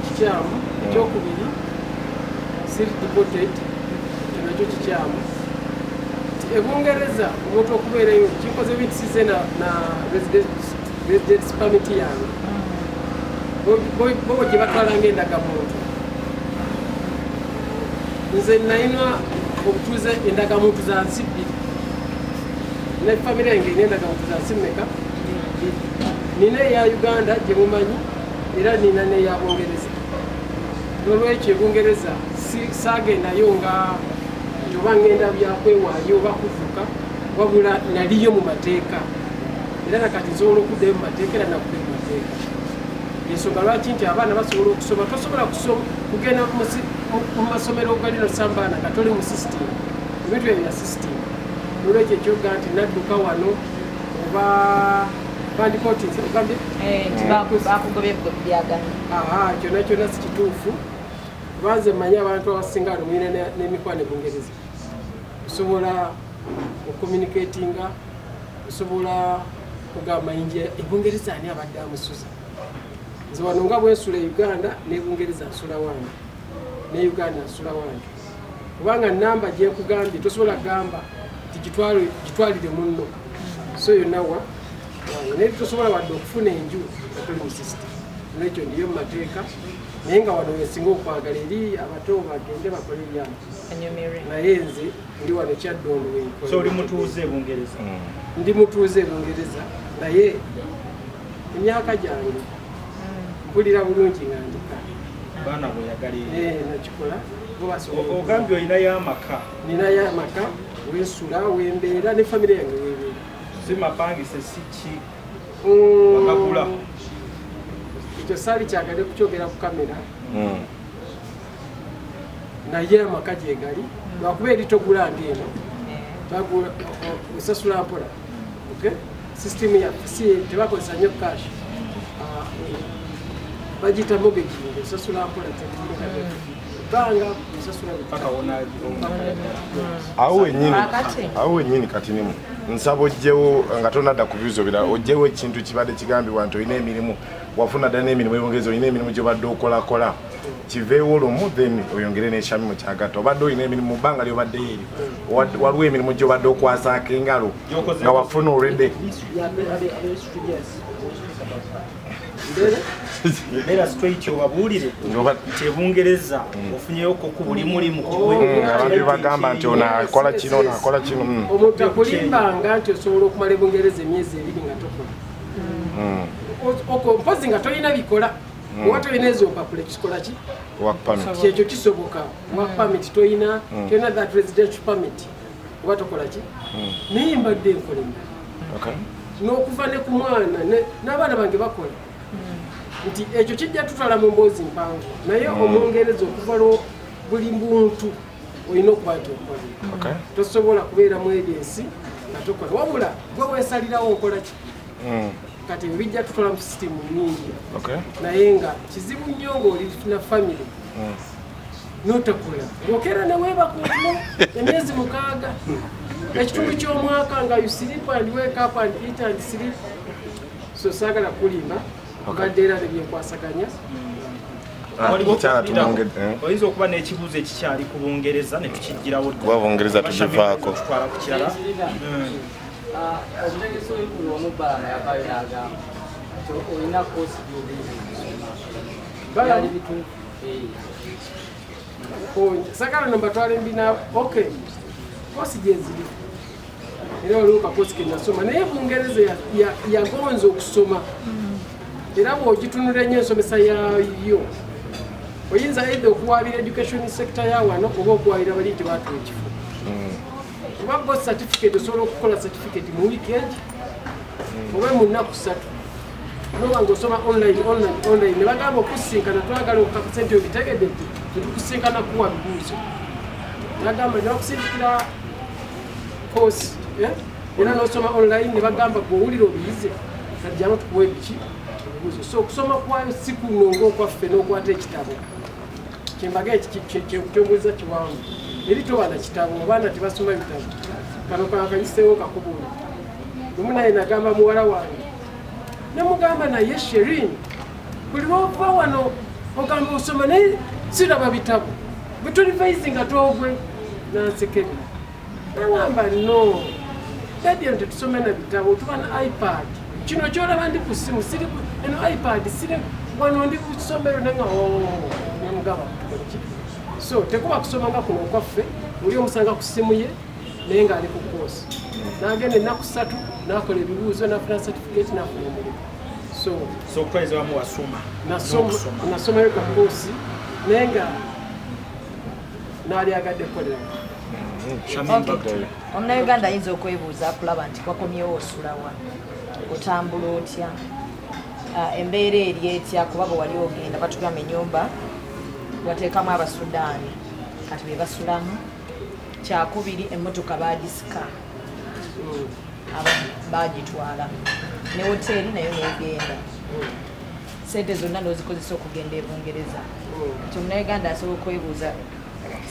kikyamu ekyokubiri still deported nakyo kikyamu ebungereza omuntu okubeerayo kikoze bitisize na residence permit yange bobo gye batwalanga endagamuntu nze nalina okutuuza endagamuntu za nsi bbiri ne famire yange ina endagamuntu za nsi mmeka nina eya Uganda gye mumanyi era nina neya Bungereza n'olwekyo ebungereza saagendayo nga oba ngenda byakwewaayo oba kuvuka wabula naliyo mu mateeka era nakati nsobola okuddayo mu mateeka era nakuddayo mu mateeka ensonga lwaki nti abaana basobola okusoma tosobola kugenda mu masomero gali nosambaana nga toli mu system ebintu ebyo bya system n'olwekyo ekyoga nti nadduka wano oba bandikotinze ogambye kyonna kyonna si kituufu banze mmanyi abantu abasinga wano mulina n'emikwano ebungereza osobola okucommunicatinga osobola okugamba inje ebungereza ani abadde amusuza nze wano nga bwensula e Uganda n'ebungereza nsula wange ne Uganda nsula wange kubanga namba gyekugambye tosobola kugamba nti gitwalire munno so yonawa naye tosobola wadde okufuna enju nga toli mu system n'ekyo ndiyo mu mateeka naye nga wano wesinga okwagala eri abato bagende bakole ebyama naye nze ndi wano Kyaddondo wenkola. So oli mutuuze Bungereza? Ndi mutuuze Bungereza naye emyaka gyange mpulira bulungi nga ndika baana bweyagalire nakikola ogambye olinayo amaka? Ninayo amaka wensula wembeera ne famire yange webeera si mapangise si ki wakagula ekyo saali kyagale kukyogera ku kamera naye amaka gyegali lwakuba eri togula ngeno bagula osasula mpola system yaffe tebakozesa nnyo cash bagiyita mortgage osasula mpola banga osasula awo wennyini kati nimu nsaba ojjewo nga tonadda ku bibuzo birala ojjewo ekintu kibadde kigambibwa nti olina emirimu wafuna ddala n'emirimu ebongereza olina emirimu gyobadde okolakola kiveewo olumu then oyongere n'ekyami mu kyagatta obadde olina emirimu mu bbanga lyobaddeyo eri waliwo emirimu gyobadde okwasaako engalo nga wafuna olwedde Beera straight obabuulire nti ebungereza ofunyeyoko ku buli mulimu abantu bagamba nti onakola kino onakola kino omuntu akulimbanga nti osobola okumala ebungereza emyezi 2 nga tokola mpozi nga tolina bikola oba tolina ezo mpapula ekikola ki kyekyo kisoboka work permit tolina that residential permit oba tokola ki naye mbadde nkolemu n'okuva ne ku mwana n'abaana bange bakola nti ekyo kijja tutwala mu mboozi mpanvu naye omwongereza okuva buli muntu olina okuba nti okola tosobola kubeera mu agency nga tokola wabula gwe weesalirawo okola ki kati ebijja tutwala mu sisitimu nnyingi naye nga kizibu nnyo ng'oli na famire n'otakola ng'okeera ne weebakuumu emyezi 6 ekitundu ky'omwaka nga you sleep and wake up and eat and sleep so saagala kulimba badde era nebyenkwasaganya oyinza okuba n'ekibuuzo ekikyali ku Bungereza ne tukijjirawo kuba Bungereza tugivaako tutwala ku kirala omutegesi w'eggulu omubbala yavaayo n'agamba nti olina koosi byali bituufu sagala nombatwala embina koosi gyeziri era waliwo kakoosi kenasoma naye Bungereza yagonza okusoma era bw'ogitunula ennyo ensomesa yaayo oyinza eitha okuwaabira education sector ya wano oba okuwaabira bali nti baatuwa ekifo oba both certificate osobola okukola certificate mu weekend oba mu nnaku 3 noba ng'osoma online ne bagamba okusinkana twagala okukakasente obitegedde nti tetukusinkana kuwa bibuuzo bagamba nakusindikira course era n'osoma online ne bagamba gw'owulira obiyize kajjamu tukuwa ebiki so okusoma kwayo si kuno ng'okwaffe n'okwata ekitabo kyembaga kyembuuza kiwanvu eri towana kitabo abaana tebasoma bitabo kano kankanyiseewo kakubuula lumu naye nagamba muwala wange nemugamba naye Sherin buli lwova wano ogamba osoma naye siraba bitabo bitulivaizi nga togwe nansekera nagamba no daddy tetusome na bitabo tuba na ipad kino kyolaba ndi ku simu siri eno ipad siri wano ndi ku ssomero nenga namugaba so tekuba kusoma nga kuno okwaffe oli omusanga ku simu ye naye ng'ali ku koosi n'agenda ennaku 3 n'akola ebibuuzo n'afuna certificate n'afuna omulimu so kwezi wamu wasoma nasomayo ka koosi naye nga n'ali agadde kukolera Omunnayuganda ayinza okwebuuza kulaba nti wakomyewo osulawa otambula otya embeera eri etya kuba bwe wali ogenda batugamba ennyumba wateekamu abasudaani kati be basulamu kyakubiri emmotoka bagisika bagitwala ne woteeri nayo negenda sente zonna nozikozesa okugenda e Bungereza nti omunnayuganda asobola okwebuuza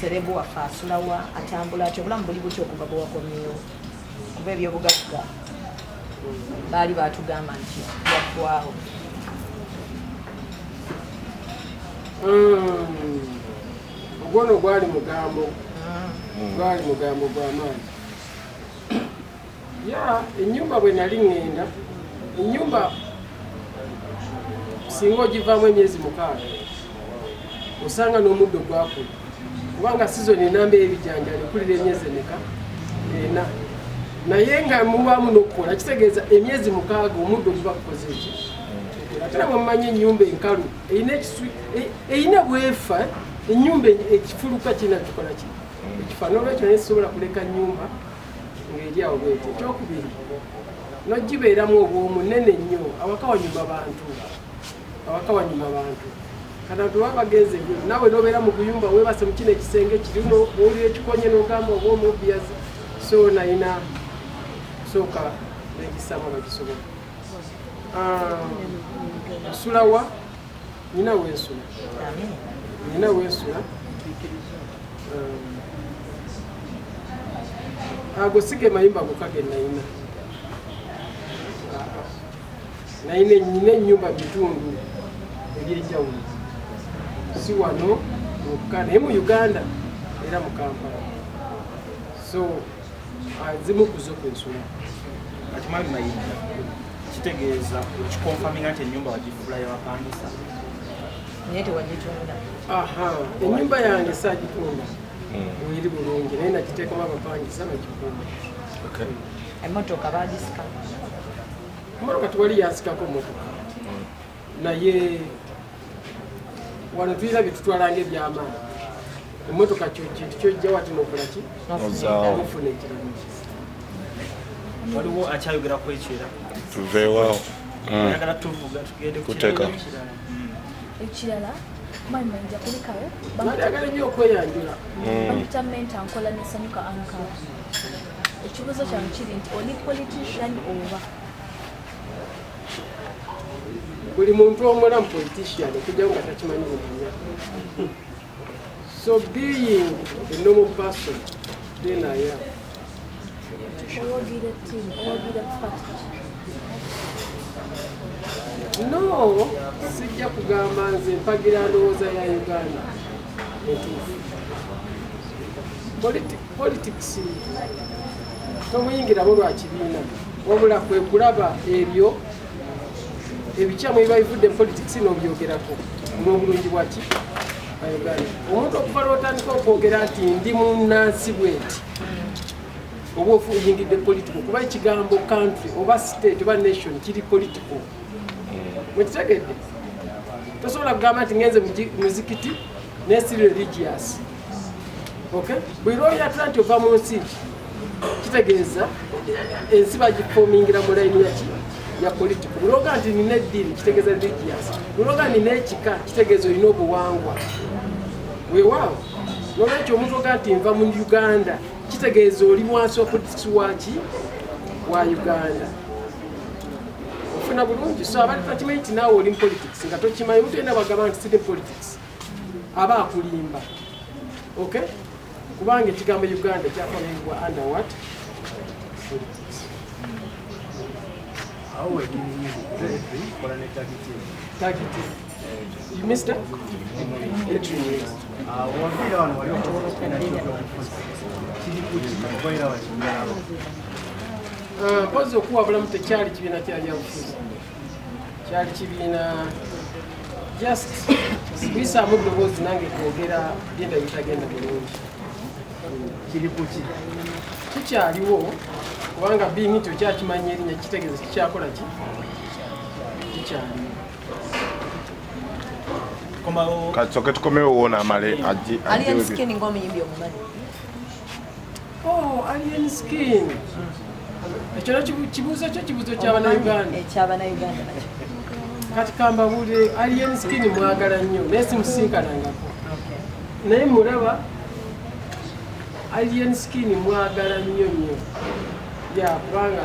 serebu waffe asulawa atambula atyo obulamu buli butya okuva bwe wakomyewo kuba ebyobugagga baali batugamba nti yaggwawo ogwono gwali mugambo gw'amaanyi ennyumba bwe nali ŋŋenda ennyumba singa ogivaamu emyezi 6 osanga n'omuddo gwakula kubanga sizoni enamba ebijanjalo ekulira emyezi emeka 4 naye nga mubaamu n'okukola kitegeeza emyezi 6 omuddo guba kukoze eki ate nabwe mumanyi ennyumba enkalu eyina bwefa ennyumba ekifuluka kirina kikola ki ekifa n'olwekyo naye sisobola kuleka nnyumba ng'eri awo bwetyo ekyokubiri n'ogibeeramu obwomu nene nnyo awaka wanyuma bantu kanatu baba bagenze ebyo nawe n'obeera mu kuyumba weebase mu kino ekisenge kirino owulira ekikonye n'ogamba obwomu obvious so nayina sooka negisama bagisobola nsulawa nina wensula ago sige mayumba gokage nina ennyumba bitundu ebyenjawulo si wano naye mu Uganda era mu Kampala so zimu kuzo kwensula kati mami mayinja kitegeeza kikonfaminga nti ennyumba wagifula yawapangisa naye tewagitunda ennyumba yange saagitunda eri bulungi naye nakiteekamu abapangisa bagikuuma emmotoka bagisika emmotoka tewali yasikako emmotoka naye wano tulina byetutwalanga ebyamaani emmotoka kintu kyojja wati nokolaki ofuna ekiramu waliwo akyayogeraku ekyera tuveewaawo ayagala tuvuga tugende kuteeka ekirala mami mayinja kulekayo ayagala nnyo okweyanjula bampita menta nkola nesanyuka anka ekibuuzo kyange kiri nti oli politician oba buli muntu omulamu politician okujjawo nga takimanyi bumanya so being a normal person then I am owagire timu owagire party no sijja kugamba nze mpagira ndowooza ya Uganda entuufu politics tomuyingirabo lwa kibiina wabula kwe kulaba ebyo ebikyamu ebibavudde politics n'obyogerako n'obulungi bwaki Uganda omuntu okuva lwotandika okwogera nti ndi munnansi bweti oba oyingidde political kuba ekigambo country oba state oba nation kiri political mwekitegedde tosobola kugamba nti ngenze muzikiti nesiri religious bwe lwoyatula nti ova mu nsi kitegeeza ensi bagifomingira mu layini yaki ya political buloga nti nina eddiini kitegeeza religious buloga nina ekika kitegeeza olina obuwangwa weewaawo n'olwekyo omuntu oga nti nva mu Uganda kitegeeza oli wansi wa politics waki wa Uganda ofuna bulungi so abali takimanyi nti naawe oli mu politics nga tokimanyi omuntu yenna bagamba nti siri politics aba akulimba kubanga ekigambo Uganda kyafamirwa under what politics awo eddiini kola ne tagiti You missed it? Mpozi okuwabulamu tekyali kibiina kya byabufuzi, kyali kibiina just kuyisaamu eddoboozi nange kwogera genda bitagenda bulungi. Kiri kuki kikyaliwo kubanga bingi nti okyakimanya erinnya kitegeeza kikyakola ki kikyaliwo. Katsoke tukomewo wona amale Aliene Skin ng'omuyimbi omumanyi. Oh, Aliene Skin. Ekyo kibuuzo kyo kibuuzo ky'Abannayuganda. Eky'Abannayuganda nakyo. Kati kambabulire Aliene Skin mwagala nnyo naye simusinkanangako. Naye mulaba Aliene Skin mwagala nnyo nnyo. Ya kubanga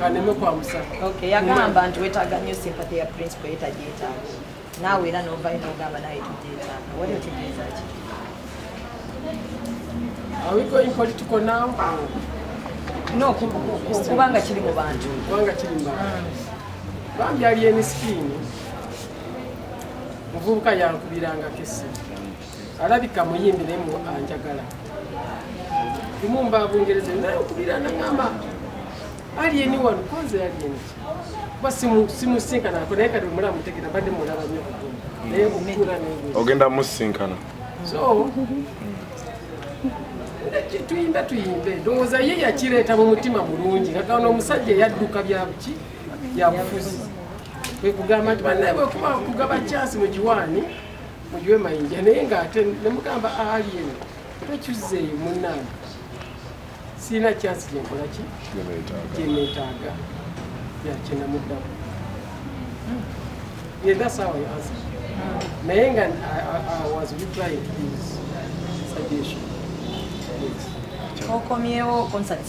kaneme kwamusa. Okay, yagamba nti weetaaga nnyo sympathy ya principal yetagyetaaga. Naawe era n'ovaayo n'ogamba naye tugyetaaga. Wali otegeeza ki? Are we going political now? No, kubanga kiri mu bantu. Kubanga kiri mu bantu. Bambi Aliene Skin muvubuka yankubirangako essimu. Alabika muyimbi naye anjagala. Tumumba Bungereza naye okubira nangamba Aliene wano kwanza Aliene kuba simusinkanako naye kati omulaba mutegera badde mulaba nnyo naye okukula naye ogenda musinkana. So tuyimbe ndowooza ye yakireeta mu mutima mulungi nga kaona omusajja yadduka byabuki byabufuzi kwe kugamba nti bannaye bwekuba kugaba chansi mu giwaani mugiwe mayinja naye ng'ate ne mugamba Aliene tekyuzzeeyo munnange siina chansi gyenkola ki gyeneetaaga yakyenamuddamu. Yeah, that's how I answer. Naye nga I was replying to his suggestion. Okomyewo concert